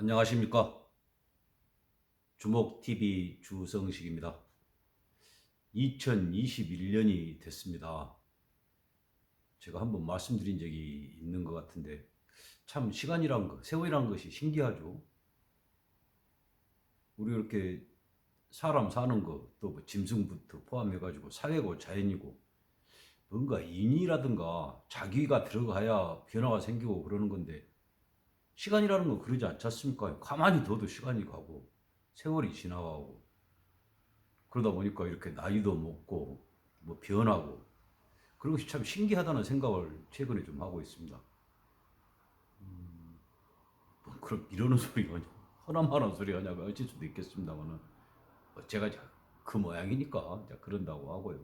안녕하십니까. 주목TV 주성식입니다. 2021년이 됐습니다. 제가 한번 말씀드린 적이 있는 것 같은데 참 시간이란 것, 세월이란 것이 신기하죠. 우리 이렇게 사람 사는 것, 또뭐 짐승부터 포함해가지고 사회고 자연이고 뭔가 인이라든가 자기가 들어가야 변화가 생기고 그러는 건데 시간이라는 건 그러지 않지 않습니까? 가만히 둬도 시간이 가고 세월이 지나가고 그러다 보니까 이렇게 나이도 먹고 뭐 변하고 그런 것이 참 신기하다는 생각을 최근에 좀 하고 있습니다. 뭐 그럼 이러는 소리 하냐? 허남만한 소리 하냐고 하실 수도 있겠습니다만은 제가 그 모양이니까 그런다고 하고요.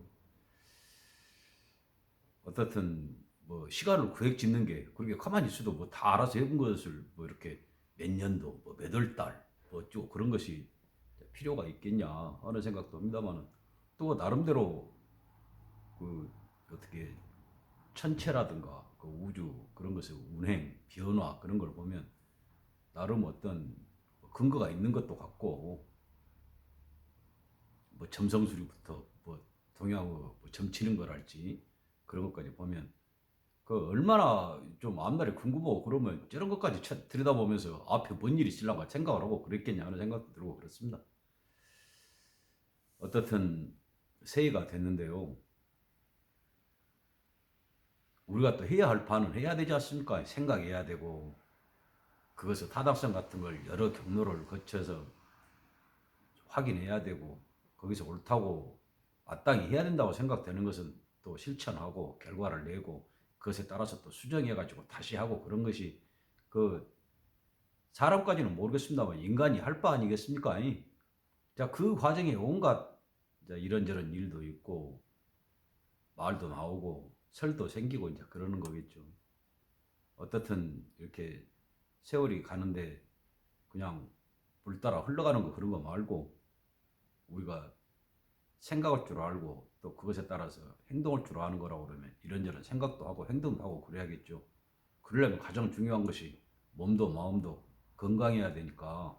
어떻든 뭐 시간을 구획 짓는 게 그렇게 가만히 있어도 뭐 다 알아서 해본 것을 뭐 이렇게 몇 년도 뭐 몇 월 달뭐 어쩌고 그런 것이 필요가 있겠냐 하는 생각도 합니다만은 또 나름대로 그 어떻게 천체라든가 그 우주 그런 것의 운행, 변화 그런 걸 보면 나름 어떤 근거가 있는 것도 같고 뭐 점성술이부터 뭐 동양어 뭐 점치는 거랄지 그런 것까지 보면 그 얼마나 좀 앞날이 궁금하고 그러면 저런 것까지 들여다보면서 앞에 뭔 일이 있으려고 생각을 하고 그랬겠냐 하는 생각도 들고 그렇습니다. 어떻든 새해가 됐는데요. 우리가 또 해야 할 바는 해야 되지 않습니까? 생각해야 되고 그것의 타당성 같은 걸 여러 경로를 거쳐서 확인해야 되고 거기서 옳다고 마땅히 해야 된다고 생각되는 것은 또 실천하고 결과를 내고 그것에 따라서 또 수정해가지고 다시 하고 그런 것이 그 사람까지는 모르겠습니다만 인간이 할 바 아니겠습니까? 자, 그 과정에 온갖 이런저런 일도 있고 말도 나오고 설도 생기고 이제 그러는 거겠죠. 어떻든 이렇게 세월이 가는데 그냥 물 따라 흘러가는 거 그런 거 말고 우리가 생각할 줄 알고 또 그것에 따라서 행동할 줄 아는 거라고 그러면 이런저런 생각도 하고 행동도 하고 그래야겠죠. 그러려면 가장 중요한 것이 몸도 마음도 건강해야 되니까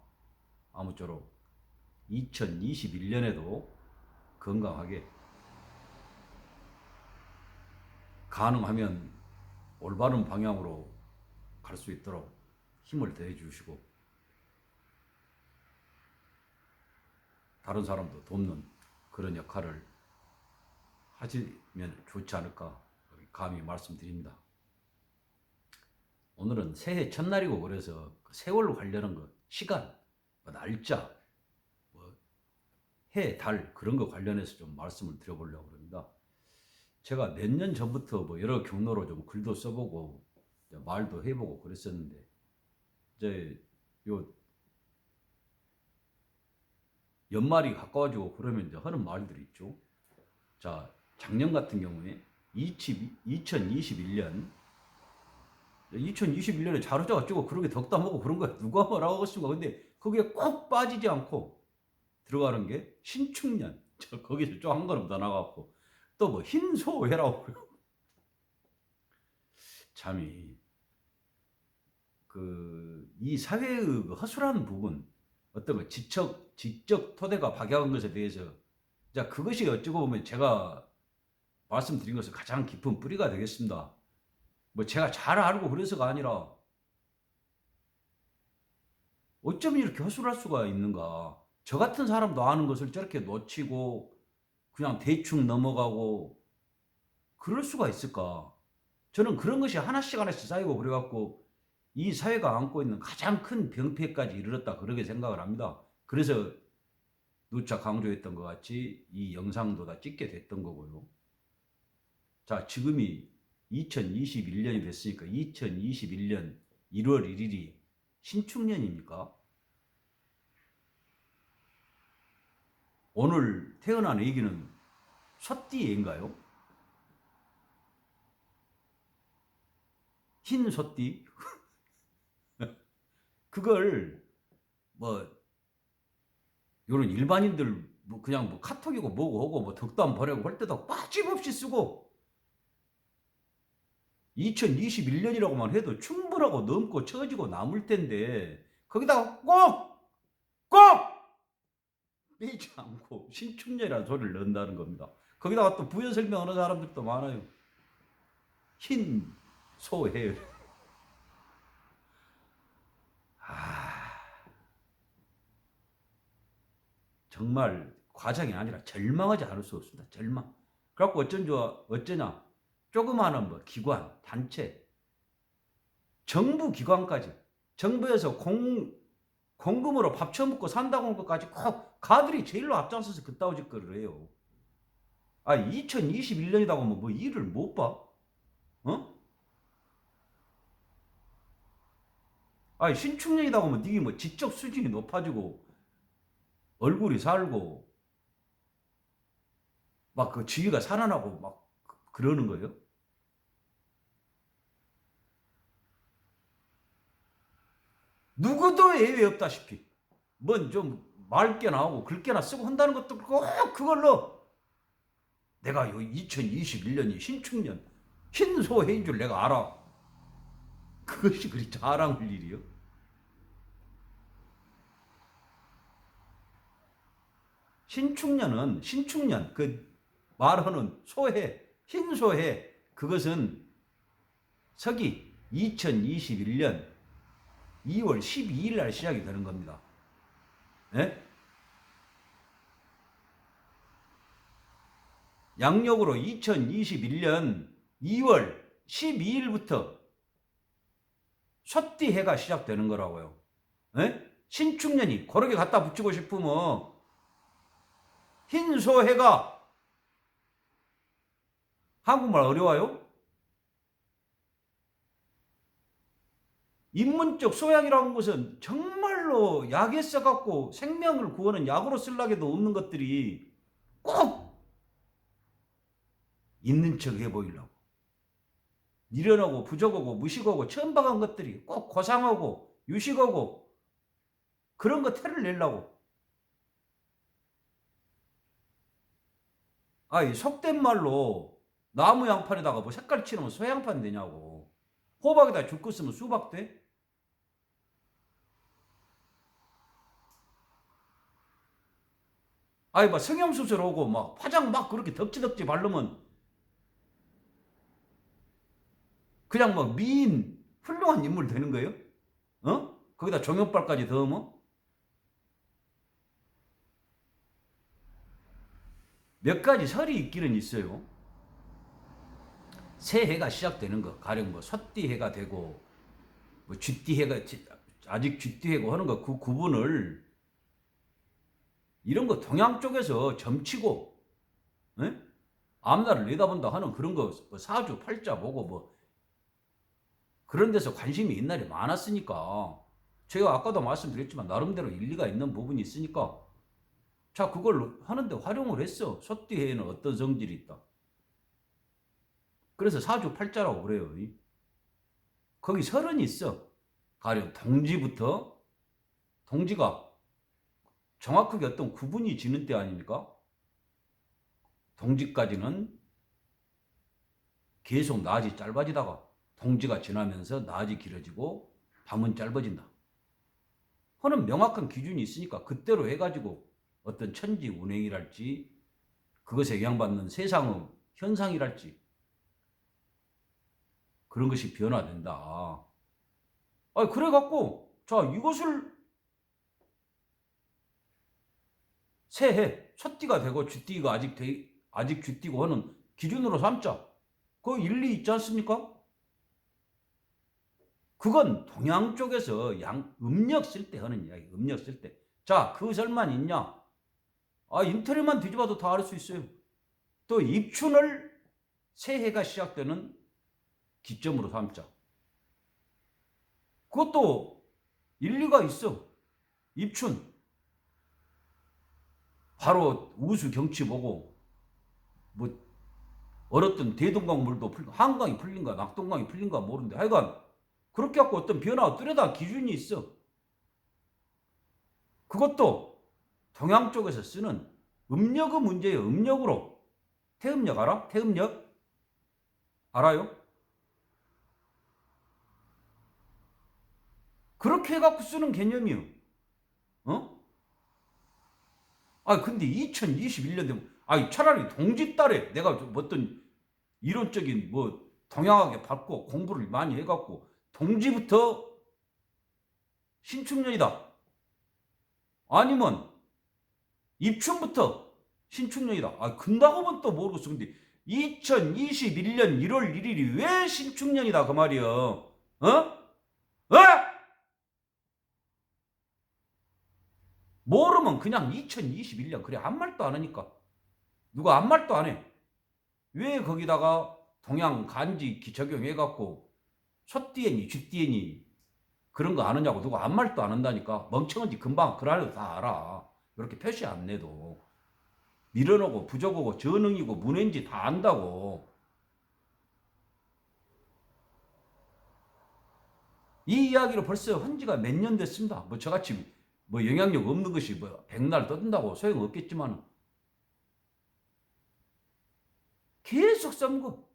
아무쪼록 2021년에도 건강하게 가능하면 올바른 방향으로 갈 수 있도록 힘을 더해 주시고 다른 사람도 돕는 그런 역할을 하시면 좋지 않을까 감히 말씀드립니다. 오늘은 새해 첫날이고 그래서 세월 관련한 것, 시간, 뭐 날짜, 뭐 해, 달 그런 거 관련해서 좀 말씀을 드려보려고 합니다. 제가 몇 년 전부터 뭐 여러 경로로 좀 글도 써보고 말도 해보고 그랬었는데 이제 요 연말이 가까워지고 그러면 이제 하는 말들이 있죠. 자, 작년 같은 경우에 2021년 2021년에 자루자가 찍고 그렇게 덕담하고 그런 거야. 누가 뭐라고 하겠습니까? 근데 거기에 꼭 빠지지 않고 들어가는 게 신축년. 저 거기서 좀 한 걸음 더 나가고 또 뭐 흰소해라고 참이 이 사회의 그 허술한 부분 어떤 거 지적 토대가 박약한 것에 대해서 자 그것이 어찌고 보면 제가 말씀드린 것은 가장 깊은 뿌리가 되겠습니다. 뭐 제가 잘 알고 그래서가 아니라 어쩌면 이렇게 허술할 수가 있는가. 저 같은 사람도 아는 것을 저렇게 놓치고 그냥 대충 넘어가고 그럴 수가 있을까. 저는 그런 것이 하나씩 하나씩 쌓이고 그래갖고 이 사회가 안고 있는 가장 큰 병폐까지 이르렀다 그렇게 생각을 합니다. 그래서 누차 강조했던 것 같이 이 영상도 다 찍게 됐던 거고요. 자, 지금이 2021년이 됐으니까 2021년 1월 1일이 신축년입니까? 오늘 태어난 애기는 소띠인가요? 흰 소띠? 그걸 뭐 요런 일반인들 뭐 그냥 뭐 카톡이고 뭐고 하고 뭐 덕담 보내고 할 때도 빠짐없이 쓰고 2021년이라고만 해도 충분하고 넘고 처지고 남을 텐데 거기다가 꼭 빼지 않고 신축년이라는 소리를 넣는다는 겁니다. 거기다가 또 부연 설명하는 사람들도 많아요. 흰 소해. 정말 과장이 아니라 절망하지 않을 수 없습니다. 절망. 그래갖고 어쩌냐. 조그마한 뭐 기관, 단체, 정부 기관까지, 정부에서 공금으로 밥 처먹고 산다고 한 것까지 꼭 가들이 제일로 앞장서서 그따위 짓거리를 해요. 2021년이라고 하면 뭐 일을 못 봐? 신축년이라고 하면 니게 뭐 지적 수준이 높아지고 얼굴이 살고 막 그 지위가 살아나고 막 그러는 거예요? 누구도 예외 없다시피 뭔 좀 맑게 나오고 글게나 쓰고 한다는 것도 꼭 그걸로 내가 2021년이 신축년 흰소해인 줄 내가 알아. 그것이 그리 자랑할 일이요? 신축년 그 말하는 소해 흰소해 그것은 서기 2021년 2월 12일 날 시작이 되는 겁니다. 예? 양력으로 2021년 2월 12일부터 솥띠해가 시작되는 거라고요. 예? 신축년이 그렇게 갖다 붙이고 싶으면 흰소해가 한국말 어려워요? 인문적 소양이라는 것은 정말로 약에 써갖고 생명을 구하는 약으로 쓸라게도 없는 것들이 꼭 있는 척 해보이려고 미련하고 부족하고 무식하고 천박한 것들이 꼭 고상하고 유식하고 그런 거 태를 내려고 속된 말로 나무 양판에다가 뭐 색깔 칠하면 소양판 되냐고 호박에다 줄거 쓰면 수박 돼? 막 성형수술하고 막 화장 막 그렇게 덕지덕지 바르면 그냥 막 미인 훌륭한 인물 되는 거예요? 거기다 종역발까지 더하면? 몇 가지 설이 있기는 있어요. 새해가 시작되는 거, 가령 뭐 솥띠해가 되고 뭐 쥐띠해가 아직 쥐띠해고 하는 거 그 구분을 이런 거 동양 쪽에서 점치고 앞날을 내다본다 하는 그런 거 뭐 사주 팔자 보고 뭐 그런 데서 관심이 옛날에 많았으니까 제가 아까도 말씀드렸지만 나름대로 일리가 있는 부분이 있으니까 자 그걸 하는데 활용을 했어. 솥띠해에는 어떤 성질이 있다. 그래서 사주 팔자라고 그래요. 거기 설은 있어. 가령 동지부터 동지가 정확하게 어떤 구분이 지는 때 아닙니까? 동지까지는 계속 낮이 짧아지다가 동지가 지나면서 낮이 길어지고 밤은 짧아진다. 하는 명확한 기준이 있으니까 그때로 해가지고 어떤 천지 운행이랄지 그것에 영향받는 세상의 현상이랄지 그런 것이 변화된다. 그래갖고 자 이것을 새해 첫띠가 되고 쥐띠가 아직 쥐띠고 하는 기준으로 삼자. 그 일리 있지 않습니까? 그건 동양 쪽에서 음력 쓸 때 하는 이야기. 음력 쓸 때. 자, 그 설만 있냐? 인터넷만 뒤집어도 다 알 수 있어요. 또 입춘을 새해가 시작되는 기점으로 삼자. 그것도 일리가 있어. 입춘. 바로 우수 경치 보고 뭐 얼었던 대동강 물도 한강이 풀린가 낙동강이 풀린가 모르는데 하여간 그렇게 갖고 어떤 변화가 뚜렷한 기준이 있어. 그것도 동양 쪽에서 쓰는 음력의 문제예요. 음력으로. 태음력 알아? 태음력? 알아요? 그렇게 해갖고 쓰는 개념이요. 어? 아 근데 2021년 되면 차라리 동짓달에 내가 좀 어떤 이론적인 뭐 동양하게 받고 공부를 많이 해갖고 동지부터 신축년이다. 아니면 입춘부터 신축년이다. 근다고는 또 모르겠어. 근데 2021년 1월 1일이 왜 신축년이다 그 말이야. 어? 어? 모르면 그냥 2021년 그래 아무 말도 안 하니까. 누가 아무 말도 안 해. 왜 거기다가 동양 간지 적용해갖고 숏디엔이 쥐디엔이 그런 거 아느냐고. 누가 아무 말도 안 한다니까. 멍청한지 금방 그날도 다 알아. 이렇게 표시 안 내도 밀어놓고 부족하고 전응이고 문해인지 다 안다고. 이 이야기로 벌써 한 지가 몇 년 됐습니다. 뭐 저같이 뭐 영향력 없는 것이 뭐 백날 떠든다고 소용없겠지만 계속 써먹어.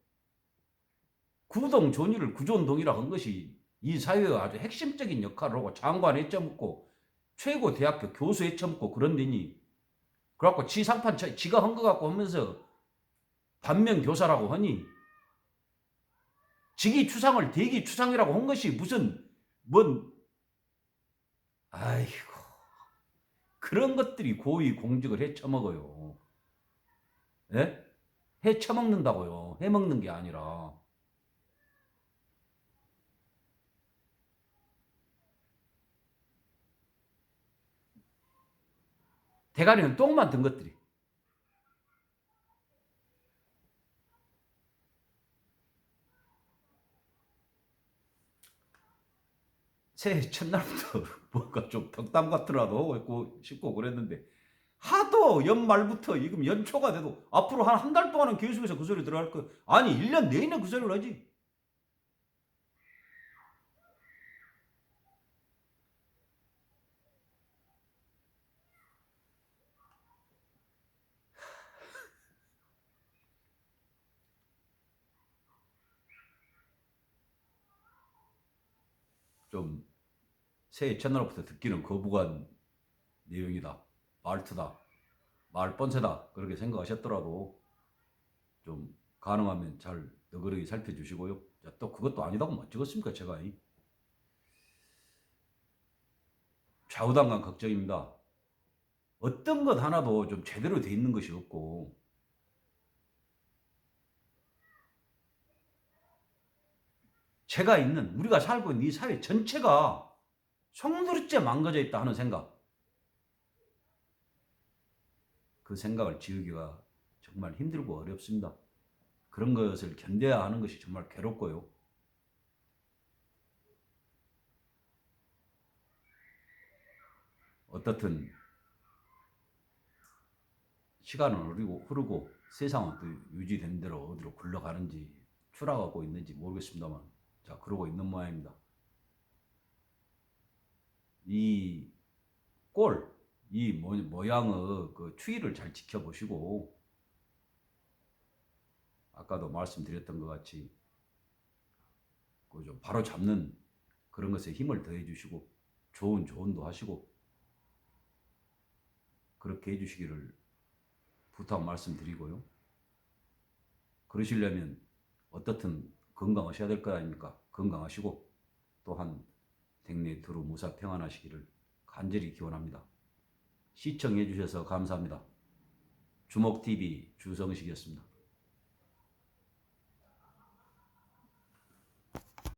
구동존의를 구존동이라고 한 것이 이 사회의 아주 핵심적인 역할을 하고 장관 해쳐먹고 최고 대학교 교수 해쳐먹고 그런 데니. 그래갖고 지 상판 지가 한 거 갖고 하면서 반면 교사라고 하니 직위 추상을 대기 추상이라고 한 것이 무슨 뭔 아이고 그런 것들이 고위 공직을 해쳐먹어요. 예? 해쳐먹는다고요. 해먹는 게 아니라. 대가리는 똥만 든 것들이. 새해 첫날부터 뭔가 좀 덕담 같더라도 하고 싶고 그랬는데 하도 연말부터 지금 연초가 돼도 앞으로 한 달 동안은 계속해서 그 소리 들어갈 거. 아니 1년 내내 그 소리를 하지. 좀 새해 첫날부터 듣기는 거부감 내용이다. 말투다. 말 뻔세다. 그렇게 생각하셨더라도 좀 가능하면 잘 너그러이 살펴주시고요. 자, 또 그것도 아니다고 뭐 찍었습니까 제가. 좌우당간 걱정입니다. 어떤 것 하나도 좀 제대로 돼 있는 것이 없고 제가 있는 우리가 살고 있는 이 사회 전체가 송두리째 망가져 있다 하는 생각. 그 생각을 지우기가 정말 힘들고 어렵습니다. 그런 것을 견뎌야 하는 것이 정말 괴롭고요. 어떻든 시간은 흐르고 세상은 또 유지된 대로 어디로 굴러가는지 추락하고 있는지 모르겠습니다만 자 그러고 있는 모양입니다. 이 모양의 그 추이를 잘 지켜보시고 아까도 말씀드렸던 것 같이 그 좀 바로 잡는 그런 것에 힘을 더해 주시고 좋은 조언도 하시고 그렇게 해주시기를 부탁 말씀드리고요. 그러시려면 어떻든 건강하셔야 될 거 아닙니까? 건강하시고 또한 댁내 두루 무사 평안하시기를 간절히 기원합니다. 시청해 주셔서 감사합니다. 주목TV 주성식이었습니다.